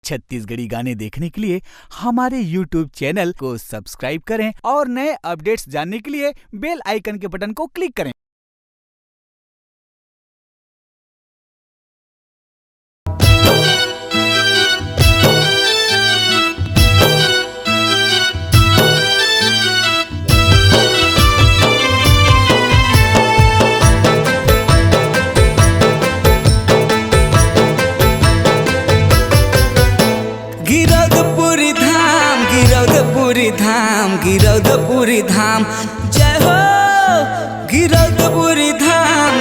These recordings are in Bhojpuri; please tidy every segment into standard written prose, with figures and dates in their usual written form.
छत्तीसगढ़ी गाने देखने के लिए हमारे YouTube चैनल को सब्सक्राइब करें और नए अपडेट्स जानने के लिए बेल आइकन के बटन को क्लिक करें। गिरौदपुरी धाम जय हो। गिरौदपुरी धाम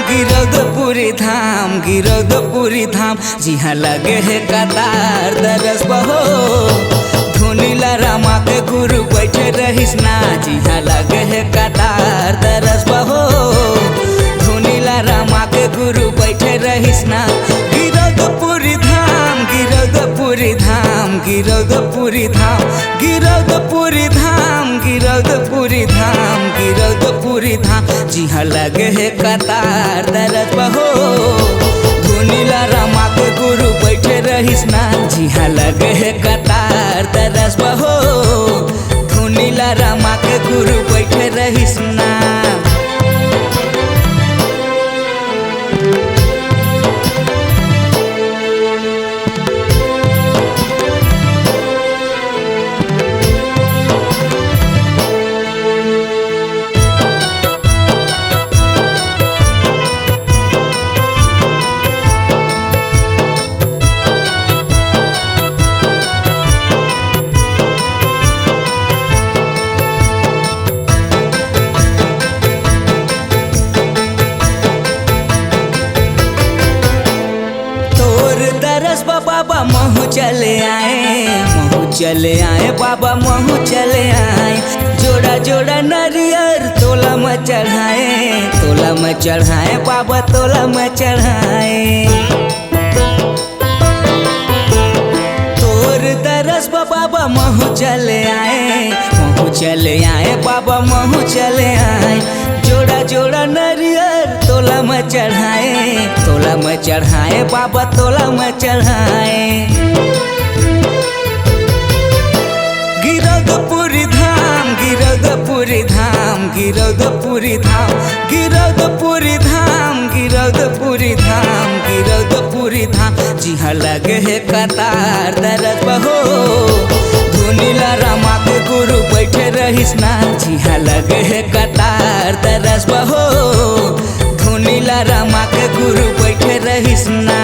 गिरौदपुरी धाम जी हाँ लगे है कतार दरस बहो। धुनीला रामा के गुरु बैठे रहिस ना जी हाँ लगे है कतार दरस बहो। धुनीला रामा के गुरु बैठे रहिस ना। गिरौदपुरी धाम गिरौदपुरी धाम गिरौदपुरी धाम गिरौदपुरी धाम गिरौदपुरी धाम गिरौदपुरी धाम जी हाँ लगे है कतार दरस बहो। धुनीला रामा के गुरु बैठे रहिस ना जी हाँ लगे है कतार दरस बहो। धुनीला रामा के गुरु बैठे रहिस ना। बाबा महू चले आए बाबा महू चले आए। जोड़ा जोड़ा नारियर तोला में चढ़ाए बाबा तोला में चढ़ाए। तोर दरस बाबा महू चले आए बाबा महू चले आए। जोड़ा जोड़ा नारियर तोला में चढ़ाए बाबा तोला में चढ़ाए। गिरौदपुरी धाम गिरौदपुरी धाम गिरौदपुरी धाम गिरौदपुरी धाम गिरौदपुरी धाम गिरौदपुरी धाम जी हाँ लगे है कतार दरस बहो। धुनीला रामा के गुरु बैठे रहिस ना जी हाँ लगे है कतार दरस बहो। धुनीला रामा के गुरु बैठे रहिस ना।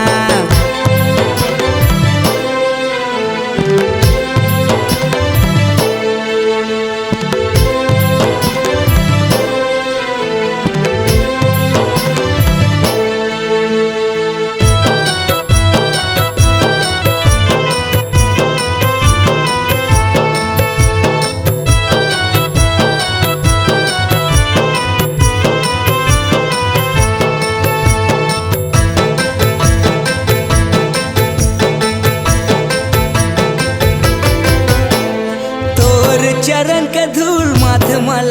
चरण के धूल माथ में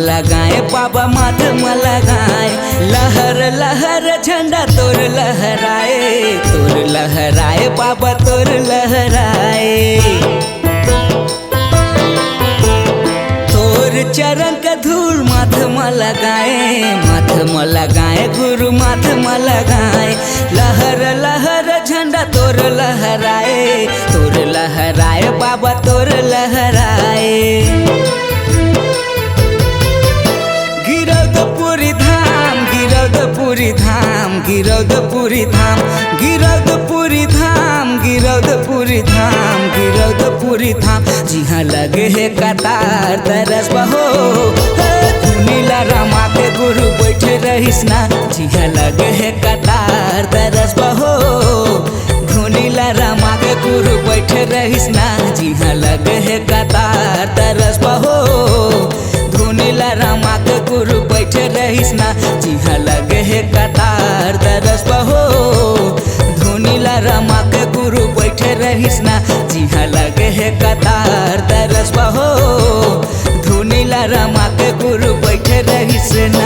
लगाए बाबा माथ में लगाए। लहर लहर झंडा तोर लहराए बाबा तोर लहराए। तोर चरण के धूल माथ में लगाए गुरु माथ में लगाए। लहर लहर झंडा तोर लहराए बाबा तोर लहराए। गिरौदपुरी धाम गिरौदपुरी धाम गिरौदपुरी धाम गिरौदपुरी धाम गिरौदपुरी धाम गिरौदपुरी धाम जी हाँ लगे है कतार दरस बहो। धुनीला रामा के गुरु बैठे रहिस ना जी हाँ लगे है कतार दरस बहो। धुनीला रामा के गुरु बैठे रहिस ना जी हाँ लगे है कतार दरस बहो। धुनीला रामा के गुरु बैठे रहिस ना जी हाँ लगे है कतार दरस बहो। धुनीला रामा के गुरु बैठे रहिस ना जी हाँ लगे है कतार दरस बहो। धुनीला रामा के गुरु बैठे रहिस ना।